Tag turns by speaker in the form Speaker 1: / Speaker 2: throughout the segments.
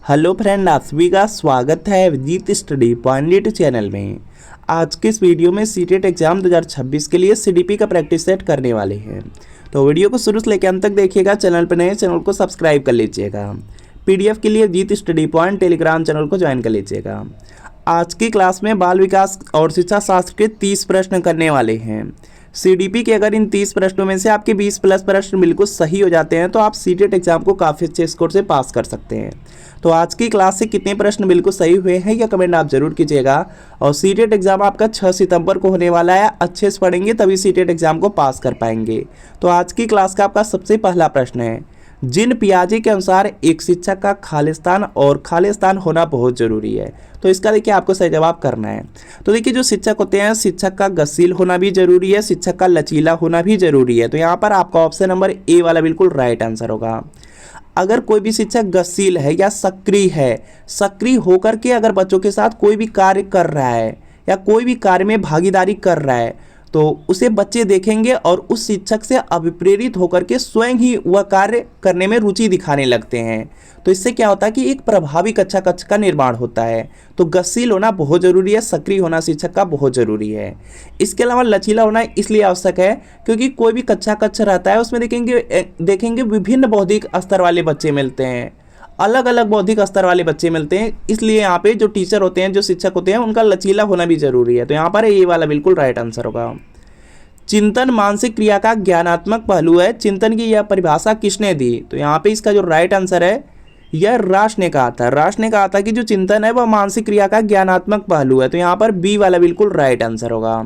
Speaker 1: Hello friend, आप सभी का स्वागत है Vijit study point YouTube channel में। आज के इस वीडियो में सीटेट एग्जाम 2026 के लिए सीडीपी का प्रैक्टिस सेट करने वाले हैं। तो वीडियो को शुरू से लेकर अंत तक देखिएगा। चैनल पर नए चैनल को सब्सक्राइब कर लीजिएगा। पीडीएफ के लिए Vijit study point Telegram channel को ज्वाइन कर लीजिएगा। आज की क्लास में बाल विकास और शिक्षा शास्त्र के 30 प्रश्न करने वाले हैं। सीडीपी के अगर इन 30 प्रश्नों में से आपके 20 प्लस प्रश्न बिल्कुल सही हो जाते हैं तो आप सीटेट एग्जाम को काफ़ी अच्छे स्कोर से पास कर सकते हैं। तो आज की क्लास से कितने प्रश्न बिल्कुल सही हुए हैं या कमेंट आप जरूर कीजिएगा। और सीटेट एग्जाम आपका 6 सितंबर को होने वाला है। अच्छे से पढ़ेंगे तभी सीटेट एग्जाम को पास कर पाएंगे। तो आज की क्लास का आपका सबसे पहला प्रश्न है, जिन पियाजे के अनुसार एक शिक्षक का खालिस्तान और खालिस्तान होना बहुत जरूरी है। तो इसका देखिए आपको सही जवाब करना है। तो देखिए जो शिक्षक होते हैं, शिक्षक का गसील होना भी जरूरी है, शिक्षक का लचीला होना भी जरूरी है। तो यहाँ पर आपका ऑप्शन नंबर ए वाला बिल्कुल राइट आंसर होगा। अगर कोई भी शिक्षक गसील है या सक्रिय है, सक्रिय होकर के अगर बच्चों के साथ कोई भी कार्य कर रहा है या कोई भी कार्य में भागीदारी कर रहा है तो उसे बच्चे देखेंगे और उस शिक्षक से अभिप्रेरित होकर के स्वयं ही वह कार्य करने में रुचि दिखाने लगते हैं। तो इससे क्या होता है कि एक प्रभावी कक्षा कक्ष का निर्माण होता है। तो गतिशील होना बहुत जरूरी है, सक्रिय होना शिक्षक का बहुत जरूरी है। इसके अलावा लचीला होना इसलिए आवश्यक है क्योंकि कोई भी कक्षा कक्ष रहता है उसमें देखेंगे विभिन्न बौद्धिक स्तर वाले बच्चे मिलते हैं, अलग अलग बौद्धिक स्तर वाले बच्चे मिलते हैं। इसलिए यहाँ पे जो टीचर होते हैं, जो शिक्षक होते हैं, उनका लचीला होना भी जरूरी है। तो यहाँ पर ये वाला बिल्कुल राइट आंसर होगा। चिंतन मानसिक क्रिया का ज्ञानात्मक पहलू है। चिंतन की यह परिभाषा किसने दी? तो यहाँ पे इसका जो राइट आंसर है यह राश ने कहा था। राश ने कहा था कि जो चिंतन है वह मानसिक क्रिया का ज्ञानात्मक पहलू है। तो यहाँ पर बी वाला बिल्कुल राइट आंसर होगा।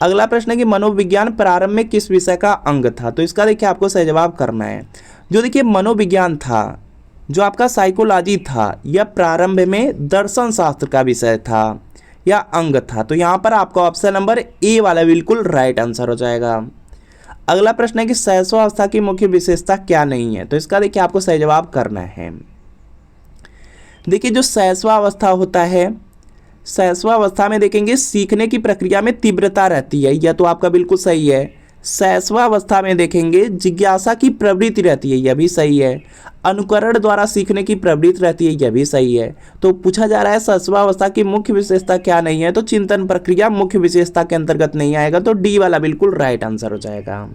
Speaker 1: अगला प्रश्न है कि मनोविज्ञान प्रारंभ में किस विषय का अंग था? तो इसका देखिए आपको सही जवाब करना है। जो देखिए मनोविज्ञान था, जो आपका साइकोलॉजी था, यह प्रारंभ में दर्शन शास्त्र का विषय था या अंग था। तो यहाँ पर आपका ऑप्शन नंबर ए वाला बिल्कुल राइट आंसर हो जाएगा। अगला प्रश्न है कि शैशवावस्था की मुख्य विशेषता क्या नहीं है? तो इसका देखिए आपको सही जवाब करना है। देखिए जो शैशवावस्था होता है, शैशवावस्था में देखेंगे सीखने की प्रक्रिया में तीव्रता रहती है, यह तो आपका बिल्कुल सही है। शैशवावस्था में देखेंगे जिज्ञासा की प्रवृत्ति रहती है, यह भी सही है। अनुकरण द्वारा सीखने की प्रवृत्ति रहती है, यह भी सही है। तो पूछा जा रहा है शैशवावस्था की मुख्य विशेषता क्या नहीं है? तो चिंतन प्रक्रिया मुख्य विशेषता के अंतर्गत नहीं आएगा। तो डी वाला बिल्कुल राइट आंसर हो जाएगा।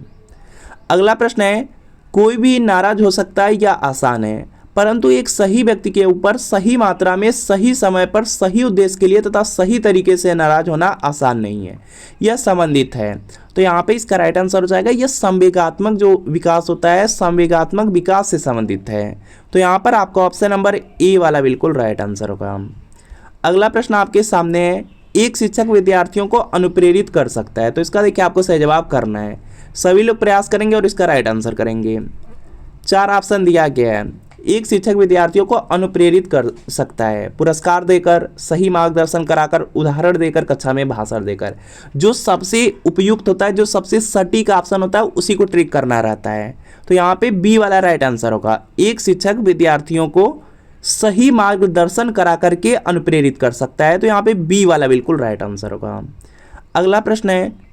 Speaker 1: अगला प्रश्न है, कोई भी नाराज हो सकता है या आसान है, परंतु एक सही व्यक्ति के ऊपर सही मात्रा में सही समय पर सही उद्देश्य के लिए तथा सही तरीके से नाराज होना आसान नहीं है, यह संबंधित है। तो यहाँ पे इसका राइट आंसर हो जाएगा यह संवेगात्मक जो विकास होता है, संवेगात्मक विकास से संबंधित है। तो यहाँ पर आपका ऑप्शन नंबर ए वाला बिल्कुल राइट आंसर होगा। अगला प्रश्न आपके सामने है, एक शिक्षक विद्यार्थियों को अनुप्रेरित कर सकता है। तो इसका देखिए आपको सही जवाब करना है। सभी लोग प्रयास करेंगे और इसका राइट आंसर करेंगे। 4 ऑप्शन दिया गया है। एक शिक्षक विद्यार्थियों को अनुप्रेरित कर सकता है पुरस्कार देकर, सही मार्गदर्शन कराकर, उदाहरण देकर, कक्षा में भाषण देकर। जो सबसे उपयुक्त होता है, जो सबसे सटीक ऑप्शन होता है, उसी को ट्रिक करना रहता है। तो यहाँ पे बी वाला राइट आंसर होगा। एक शिक्षक विद्यार्थियों को सही मार्गदर्शन करा करके अनुप्रेरित कर सकता है। तो यहाँ पे बी वाला बिल्कुल राइट आंसर होगा। अगला प्रश्न है,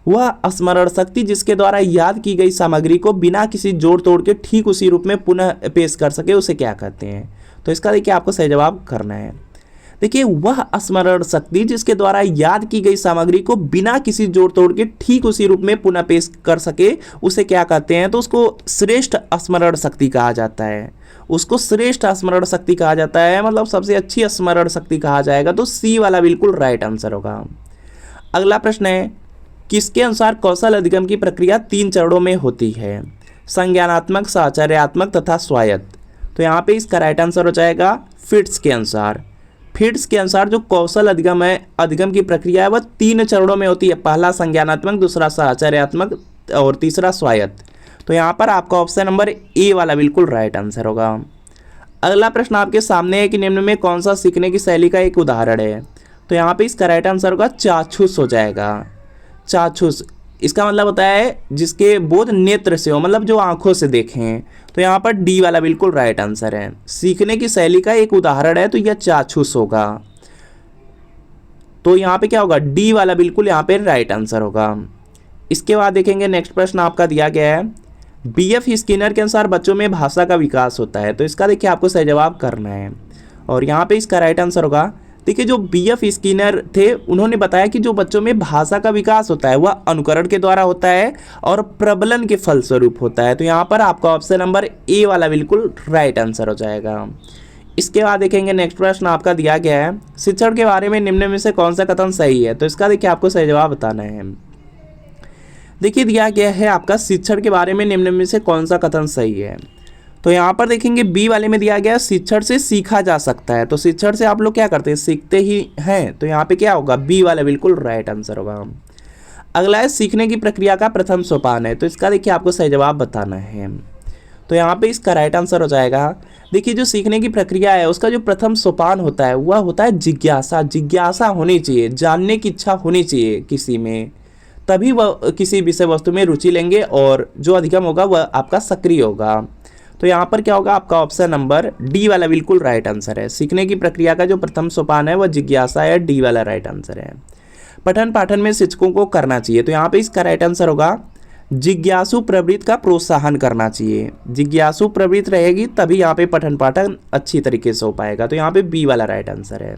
Speaker 1: वह स्मरण शक्ति जिसके द्वारा याद की गई सामग्री को बिना किसी जोड़ तोड़ के ठीक उसी रूप में पुनः पेश कर सके, उसे क्या कहते हैं? तो इसका देखिए आपको सही जवाब करना है। देखिए वह स्मरण शक्ति जिसके द्वारा याद की गई सामग्री को बिना किसी जोड़ तोड़ के ठीक उसी रूप में पुनः पेश कर सके, उसे क्या कहते हैं? तो उसको श्रेष्ठ स्मरण शक्ति कहा जाता है। उसको श्रेष्ठ स्मरण शक्ति कहा जाता है, मतलब सबसे अच्छी स्मरण शक्ति कहा जाएगा। तो सी वाला बिल्कुल राइट आंसर होगा। अगला प्रश्न है, किसके अनुसार कौशल अधिगम की प्रक्रिया 3 चरणों में होती है? संज्ञानात्मक, साहचर्यात्मक तथा स्वायत्त। तो यहाँ पे इसका राइट आंसर हो जाएगा फिट्स के अनुसार। फिट्स के अनुसार जो कौशल अधिगम है, अधिगम की प्रक्रिया है, वह 3 चरणों में होती है। पहला संज्ञानात्मक, दूसरा साहचर्यात्मक और तीसरा स्वायत्त। तो यहाँ पर आपका ऑप्शन नंबर ए वाला बिल्कुल राइट आंसर होगा। अगला प्रश्न आपके सामने है कि निम्न में कौन सा सीखने की शैली का एक उदाहरण है? तो यहाँ पे इसका राइट आंसर होगा चाक्षुष हो जाएगा। चाक्षुष इसका मतलब होता है जिसके बोध नेत्र से हो, मतलब जो आंखों से देखें। तो यहाँ पर डी वाला बिल्कुल राइट आंसर है। सीखने की शैली का एक उदाहरण है तो यह चाक्षुष होगा। तो यहाँ पे क्या होगा? डी वाला बिल्कुल यहाँ पे राइट आंसर होगा। इसके बाद देखेंगे नेक्स्ट प्रश्न आपका दिया गया है, BF स्किनर के अनुसार बच्चों में भाषा का विकास होता है। तो इसका देखिए आपको सही जवाब करना है और यहाँ पे इसका राइट आंसर होगा, देखिए जो BF स्किनर थे उन्होंने बताया कि जो बच्चों में भाषा का विकास होता है वह अनुकरण के द्वारा होता है और प्रबलन के फलस्वरूप होता है। तो यहाँ पर आपका ऑप्शन नंबर ए वाला बिल्कुल राइट आंसर हो जाएगा। इसके बाद देखेंगे नेक्स्ट प्रश्न आपका दिया गया है, शिक्षण के बारे में निम्न में से कौन सा कथन सही है। तो इसका देखिए आपको सही जवाब बताना है। देखिए दिया गया है आपका शिक्षण के बारे में निम्न में से कौन सा कथन सही है। तो यहाँ पर देखेंगे बी वाले में दिया गया शिक्षण से सीखा जा सकता है। तो शिक्षण से आप लोग क्या करते हैं, सीखते ही हैं। तो यहाँ पे क्या होगा, बी वाला बिल्कुल राइट आंसर होगा। अगला है सीखने की प्रक्रिया का प्रथम सोपान है। तो इसका देखिए आपको सही जवाब बताना है। तो यहाँ पे इसका राइट आंसर हो जाएगा, देखिए जो सीखने की प्रक्रिया है उसका जो प्रथम सोपान होता है वह होता है जिज्ञासा। जिज्ञासा होनी चाहिए, जानने की इच्छा होनी चाहिए किसी में, तभी वह किसी विषय वस्तु में रुचि लेंगे और जो अधिगम होगा वह आपका सक्रिय होगा। तो यहाँ पर क्या होगा, आपका ऑप्शन नंबर डी वाला बिल्कुल राइट आंसर है। सीखने की प्रक्रिया का जो प्रथम सोपान है वह जिज्ञासा है, डी वाला राइट आंसर है। पठन पाठन में शिक्षकों को करना चाहिए। तो यहाँ पे इसका राइट आंसर होगा जिज्ञासु प्रवृत्ति का प्रोत्साहन करना चाहिए। जिज्ञासु प्रवृत्ति रहेगी तभी यहाँ पे पठन पाठन अच्छी तरीके से हो पाएगा। तो यहाँ पे बी वाला राइट आंसर है।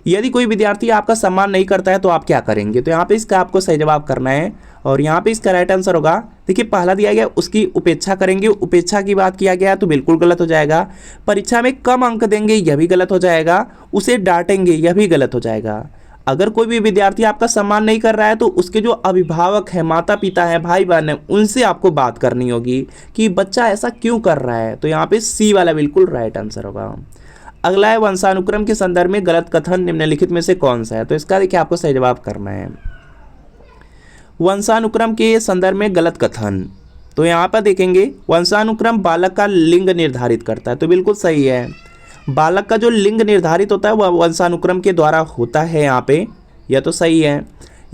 Speaker 1: यदि कोई विद्यार्थी आपका सम्मान नहीं करता है तो आप क्या करेंगे। तो यहाँ पे इसका आपको सही जवाब करना है और यहाँ पे इसका राइट आंसर होगा, देखिए पहला दिया गया उसकी उपेक्षा करेंगे। उपेक्षा की बात किया गया तो बिल्कुल गलत हो जाएगा। परीक्षा में कम अंक देंगे यह भी गलत हो जाएगा। उसे डांटेंगे यह भी गलत हो जाएगा। अगर कोई भी विद्यार्थी आपका सम्मान नहीं कर रहा है तो उसके जो अभिभावक हैं, माता पिता हैं, भाई बहन हैं, उनसे आपको बात करनी होगी कि बच्चा ऐसा क्यों कर रहा है। तो यहाँ पे सी वाला बिल्कुल राइट आंसर होगा। अगला है वंशानुक्रम के संदर्भ में गलत कथन निम्नलिखित में से कौन सा है। तो इसका देखिए आपको सही जवाब करना है। वंशानुक्रम के संदर्भ में गलत कथन, तो यहाँ पर देखेंगे वंशानुक्रम बालक का लिंग निर्धारित करता है। तो बिल्कुल सही है, बालक का जो लिंग निर्धारित होता है वह वंशानुक्रम के द्वारा होता है यहाँ पे, यह तो सही है।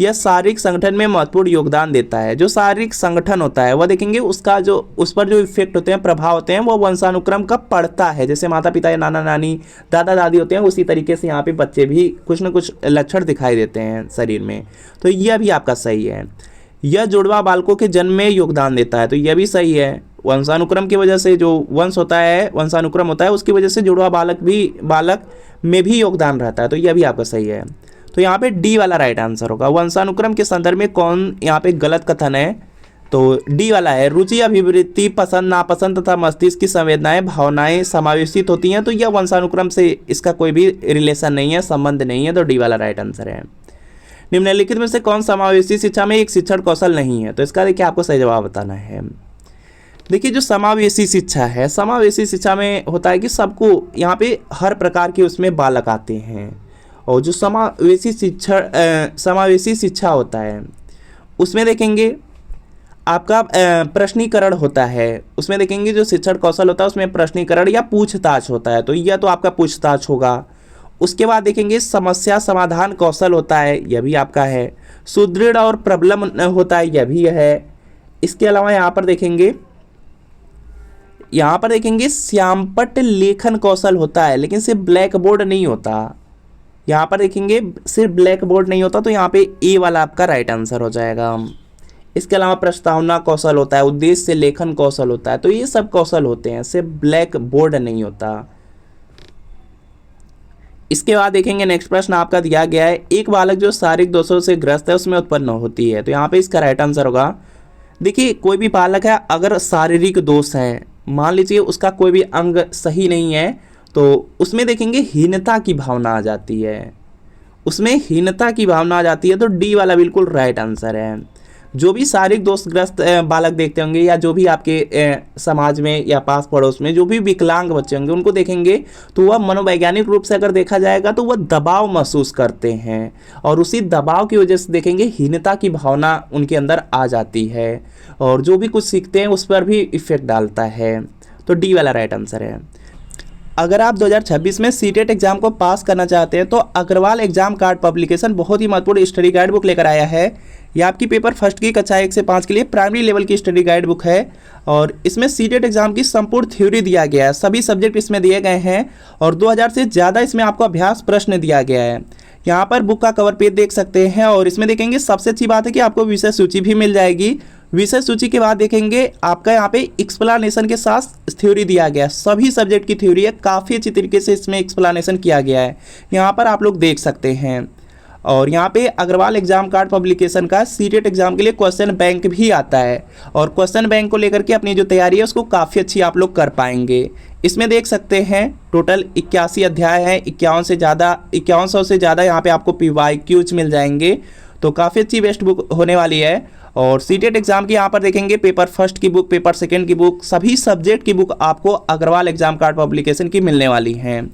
Speaker 1: यह शारीरिक संगठन में महत्वपूर्ण योगदान देता है। जो शारीरिक संगठन होता है वह देखेंगे उसका जो उस पर जो इफेक्ट होते हैं, प्रभाव होते हैं, वो वंशानुक्रम का पड़ता है। जैसे माता पिता या नाना नानी दादा दादी होते हैं, उसी तरीके से यहाँ पे बच्चे भी कुछ न कुछ लक्षण दिखाई देते हैं शरीर में। तो यह भी आपका सही है। यह जुड़वा बालकों के जन्म में योगदान देता है। तो यह भी सही है। वंशानुक्रम की वजह से जो वंश होता है, वंशानुक्रम होता है, उसकी वजह से जुड़वा बालक में भी योगदान रहता है। तो यह भी आपका सही है। तो यहाँ पे डी वाला राइट आंसर होगा। वंशानुक्रम के संदर्भ में कौन यहाँ पे गलत कथन है। तो डी वाला है, रुचि अभिवृत्ति पसंद नापसंद तथा मस्तिष्क की संवेदनाएं भावनाएं समावेशित होती हैं। तो यह वंशानुक्रम से इसका कोई भी रिलेशन नहीं है, संबंध नहीं है। तो डी वाला राइट आंसर है। निम्नलिखित में से कौन समावेशी शिक्षा में एक शिक्षण कौशल नहीं है। तो इसका देखिए आपको सही जवाब बताना है। देखिए जो समावेशी शिक्षा है, समावेशी शिक्षा में होता है कि सबको यहाँ पे हर प्रकार के उसमें बालक आते हैं। और जो समावेशी शिक्षा होता है उसमें देखेंगे आपका प्रश्नीकरण होता है। उसमें देखेंगे जो शिक्षण कौशल होता है उसमें प्रश्नीकरण या पूछताछ होता है। तो यह तो आपका पूछताछ होगा। उसके बाद देखेंगे समस्या समाधान कौशल होता है, यह भी आपका है। सुदृढ़ और प्रबलम होता है, यह भी है। इसके अलावा यहाँ पर देखेंगे श्यामपट्ट लेखन कौशल होता है, लेकिन सिर्फ ब्लैक बोर्ड नहीं होता। यहाँ पर देखेंगे सिर्फ ब्लैक बोर्ड नहीं होता। तो यहाँ पे ए वाला आपका राइट आंसर हो जाएगा। इसके अलावा प्रस्तावना कौशल होता है, उद्देश्य से लेखन कौशल होता है। तो ये सब कौशल होते हैं, सिर्फ ब्लैक बोर्ड नहीं होता। इसके बाद देखेंगे नेक्स्ट प्रश्न आपका दिया गया है, एक बालक जो शारीरिक दोषों से ग्रस्त है उसमें उत्पन्न होती है। तो यहाँ पे इसका राइट आंसर होगा, देखिए कोई भी बालक है अगर शारीरिक दोष है, मान लीजिए उसका कोई भी अंग सही नहीं है, तो उसमें देखेंगे हीनता की भावना आ जाती है। उसमें हीनता की भावना आ जाती है। तो डी वाला बिल्कुल राइट आंसर है। जो भी शारीरिक दोषग्रस्त बालक देखते होंगे या जो भी आपके समाज में या पास पड़ोस में जो भी विकलांग बच्चे होंगे उनको देखेंगे तो वह मनोवैज्ञानिक रूप से अगर देखा जाएगा तो वह दबाव महसूस करते हैं और उसी दबाव की वजह से देखेंगे हीनता की भावना उनके अंदर आ जाती है और जो भी कुछ सीखते हैं उस पर भी इफेक्ट डालता है। तो डी वाला राइट आंसर है। अगर आप 2026 में सीटेट एग्जाम को पास करना चाहते हैं तो अग्रवाल एग्जाम कार्ड पब्लिकेशन बहुत ही महत्वपूर्ण स्टडी गाइड बुक लेकर आया है। यह आपकी पेपर फर्स्ट की कक्षा 1 से 5 के लिए प्राइमरी लेवल की स्टडी गाइड बुक है और इसमें सीटेट एग्जाम की संपूर्ण थ्योरी दिया गया है। सभी सब्जेक्ट इसमें दिए गए हैं और 2000 से ज़्यादा इसमें आपको अभ्यास प्रश्न दिया गया है। यहाँ पर बुक का कवर पेज देख सकते हैं और इसमें देखेंगे सबसे अच्छी बात है कि आपको विषय सूची भी मिल जाएगी। विषय सूची के बाद देखेंगे आपका यहाँ पे एक्सप्लानेशन के साथ थ्योरी दिया गया है, सभी सब्जेक्ट की थ्योरी है, काफ़ी अच्छी तरीके से इसमें एक्सप्लानेशन किया गया है, यहाँ पर आप लोग देख सकते हैं। और यहाँ पे अग्रवाल एग्जाम कार्ड पब्लिकेशन का सीटेट एग्जाम के लिए क्वेश्चन बैंक भी आता है, और क्वेश्चन बैंक को लेकर के अपनी जो तैयारी है उसको काफ़ी अच्छी आप लोग कर पाएंगे। इसमें देख सकते हैं टोटल 81 अध्याय हैं, 5100 से ज़्यादा यहाँ पे आपको PYQs मिल जाएंगे, तो काफ़ी अच्छी बेस्ट बुक होने वाली है। और सीटेट एग्जाम की यहाँ पर देखेंगे पेपर फर्स्ट की बुक, पेपर सेकंड की बुक, सभी सब्जेक्ट की बुक आपको अग्रवाल एग्जाम कार्ड पब्लिकेशन की मिलने वाली हैं।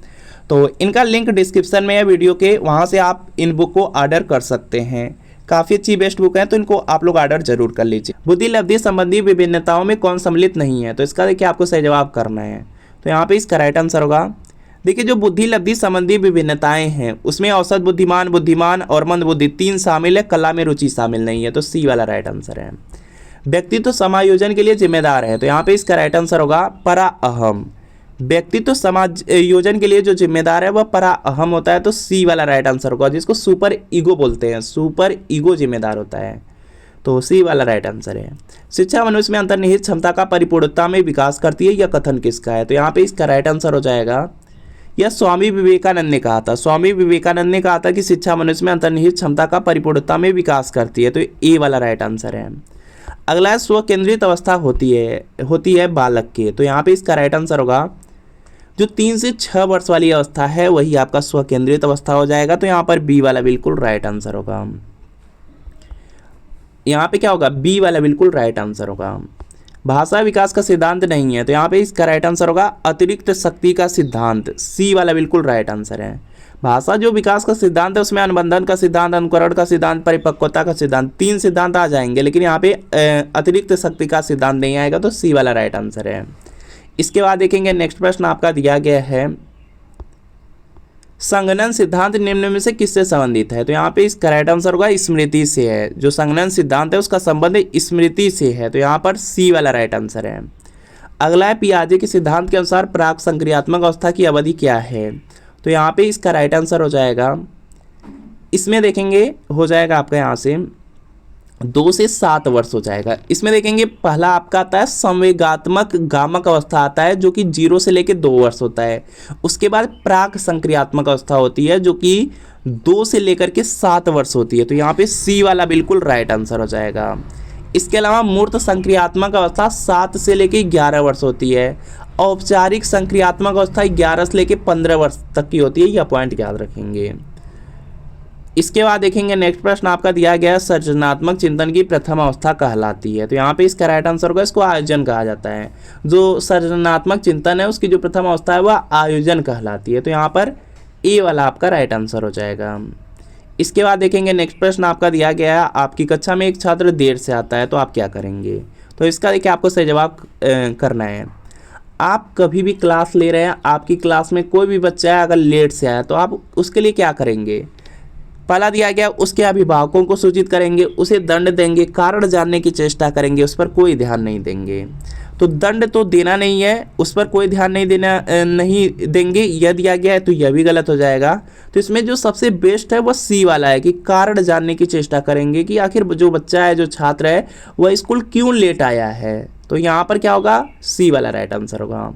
Speaker 1: तो इनका लिंक डिस्क्रिप्शन में है वीडियो के, वहाँ से आप इन बुक को ऑर्डर कर सकते हैं। काफ़ी अच्छी बेस्ट बुक है, तो इनको आप लोग ऑर्डर जरूर कर लीजिए। बुद्धि लब्धि संबंधी विभिन्नताओं में कौन सम्मिलित नहीं है, तो इसका देखिए आपको सही जवाब करना है। तो यहाँ पे इसका राइट आंसर होगा, देखिए जो बुद्धि लब्धि संबंधी विभिन्नताएं हैं उसमें औसत बुद्धिमान, बुद्धिमान और मंद बुद्धि 3 शामिल है, कला में रुचि शामिल नहीं है, तो सी वाला राइट आंसर है। व्यक्तित्व समायोजन के लिए जिम्मेदार है, तो यहाँ पे इसका राइट आंसर होगा परा अहम। व्यक्तित्व समायोजन के लिए जो जिम्मेदार है वह परा अहम होता है, तो सी वाला राइट आंसर होगा, जिसको सुपर ईगो बोलते हैं, सुपर ईगो जिम्मेदार होता है, तो सी वाला राइट आंसर है। शिक्षा मनुष्य में अंतर्निहित क्षमता का परिपूर्णता में विकास करती है, यह कथन किसका है, तो यहाँ पे इसका राइट आंसर हो जाएगा, यह स्वामी विवेकानंद ने कहा था। स्वामी विवेकानंद ने कहा था कि शिक्षा मनुष्य में अंतर्निहित क्षमता का परिपूर्णता में विकास करती है, तो ए वाला राइट आंसर है। अगला है स्व केंद्रित अवस्था होती है बालक के, तो यहाँ पे इसका राइट आंसर होगा जो 3 से 6 वर्ष वाली अवस्था है वही आपका स्व केंद्रित अवस्था हो जाएगा, तो यहाँ पर बी वाला बिल्कुल राइट आंसर होगा। यहाँ पे क्या होगा, बी वाला बिल्कुल राइट आंसर होगा। भाषा विकास का सिद्धांत नहीं है, तो यहाँ पे इसका राइट आंसर होगा अतिरिक्त शक्ति का सिद्धांत, सी वाला बिल्कुल राइट आंसर है। भाषा जो विकास का सिद्धांत है उसमें अनुबंधन का सिद्धांत, अनुकरण का सिद्धांत, परिपक्वता का सिद्धांत, 3 सिद्धांत आ जाएंगे, लेकिन यहाँ पे अतिरिक्त शक्ति का सिद्धांत नहीं आएगा, तो सी वाला राइट आंसर है। इसके बाद देखेंगे नेक्स्ट प्रश्न आपका दिया गया है, संगणन सिद्धांत निम्न में से किससे संबंधित है, तो यहाँ पे इसका राइट आंसर होगा स्मृति से है। जो संगणन सिद्धांत है उसका संबंध स्मृति से है, तो यहाँ पर सी वाला राइट आंसर है। अगला है पियाजे के सिद्धांत के अनुसार प्राक संक्रियात्मक अवस्था की अवधि क्या है, तो यहाँ पे इसका राइट आंसर हो जाएगा, इसमें देखेंगे हो जाएगा आपका यहाँ से 2 से 7 वर्ष हो जाएगा। इसमें देखेंगे पहला आपका आता है संवेगात्मक गामक अवस्था आता है जो कि 0 से लेकर 2 वर्ष होता है। उसके बाद प्राक संक्रियात्मक अवस्था होती है जो कि 2 से लेकर के 7 वर्ष होती है, तो यहाँ पे सी वाला बिल्कुल राइट आंसर हो जाएगा। इसके अलावा मूर्त संक्रियात्मक अवस्था 7 से लेकर 11 वर्ष होती है। औपचारिक संक्रियात्मक अवस्था 11 से लेकर 15 वर्ष तक की होती है, यह पॉइंट याद रखेंगे। इसके बाद देखेंगे नेक्स्ट प्रश्न आपका दिया गया है सृजनात्मक चिंतन की प्रथम अवस्था कहलाती है, तो यहाँ पे इसका राइट आंसर होगा, इसको आयोजन कहा जाता है। जो सृजनात्मक चिंतन है उसकी जो प्रथम अवस्था है वह आयोजन कहलाती है, तो यहाँ पर ए वाला आपका राइट आंसर हो जाएगा। इसके बाद देखेंगे नेक्स्ट प्रश्न आपका दिया गया है, आपकी कक्षा में एक छात्र देर से आता है तो आप क्या करेंगे, तो इसका देखिए आपको सही जवाब करना है। आप कभी भी क्लास ले रहे हैं, आपकी क्लास में कोई भी बच्चा है अगर लेट से आया तो आप उसके लिए क्या करेंगे, पहला दिया गया उसके अभिभावकों को सूचित करेंगे, उसे दंड देंगे, कारण जानने की चेष्टा करेंगे, उस पर कोई ध्यान नहीं देंगे। तो दंड तो देना नहीं है, उस पर कोई ध्यान नहीं देंगे, यह दिया गया है तो यह भी गलत हो जाएगा। तो इसमें जो सबसे बेस्ट है वह सी वाला है कि कारण जानने की चेष्टा करेंगे कि आखिर जो बच्चा है, जो छात्र है वह स्कूल क्यों लेट आया है, तो यहाँ पर क्या होगा, सी वाला राइट आंसर होगा।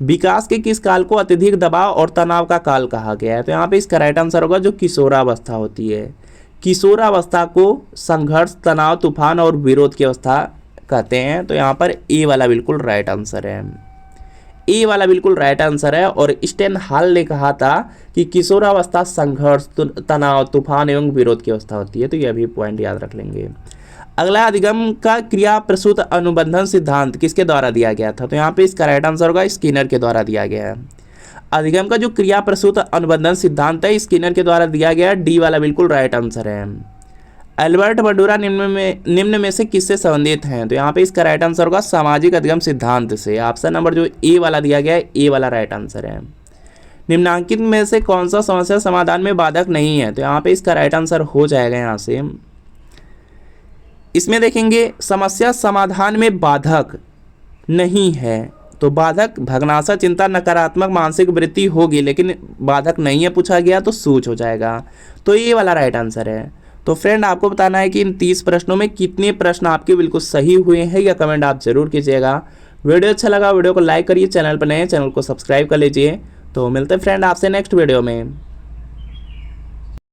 Speaker 1: विकास के किस काल को अत्यधिक दबाव और तनाव का काल कहा गया है, तो यहाँ पे इसका राइट आंसर होगा जो किशोरावस्था होती है। किशोरावस्था को संघर्ष, तनाव, तूफान और विरोध की अवस्था कहते हैं, तो यहाँ पर ए वाला बिल्कुल राइट आंसर है। ए वाला बिल्कुल राइट आंसर है। और स्टेन हॉल ने कहा था कि किशोरावस्था संघर्ष, तनाव, तूफान एवं विरोध की अवस्था होती है, तो यह भी पॉइंट याद रख लेंगे। अगला अधिगम का क्रिया प्रसूत अनुबंधन सिद्धांत किसके द्वारा दिया गया था, तो यहाँ पे इसका राइट आंसर होगा स्किनर के द्वारा दिया गया है। अधिगम का जो क्रिया प्रसूत अनुबंधन सिद्धांत है स्किनर के द्वारा दिया गया है, डी वाला बिल्कुल राइट आंसर है। एल्बर्ट बंडूरा निम्न में से किससे संबंधित हैं, तो यहाँ पे इसका राइट आंसर होगा सामाजिक अधिगम सिद्धांत से। ऑप्शन नंबर जो ए वाला दिया गया है, ए वाला राइट आंसर है। निम्नांकित में से कौन सा समस्या समाधान में बाधक नहीं है, तो यहाँ पे इसका राइट आंसर हो जाएगा यहाँ से, इसमें देखेंगे समस्या समाधान में बाधक नहीं है, तो बाधक भग्नाशा, चिंता, नकारात्मक मानसिक वृत्ति होगी, लेकिन बाधक नहीं है पूछा गया तो सूच हो जाएगा, तो ये वाला राइट आंसर है। तो फ्रेंड आपको बताना है कि इन 30 प्रश्नों में कितने प्रश्न आपके बिल्कुल सही हुए हैं, या कमेंट आप जरूर कीजिएगा। वीडियो अच्छा लगा वीडियो को लाइक करिए, चैनल पर नए चैनल को सब्सक्राइब कर लीजिए। तो मिलते हैं फ्रेंड आपसे नेक्स्ट वीडियो में।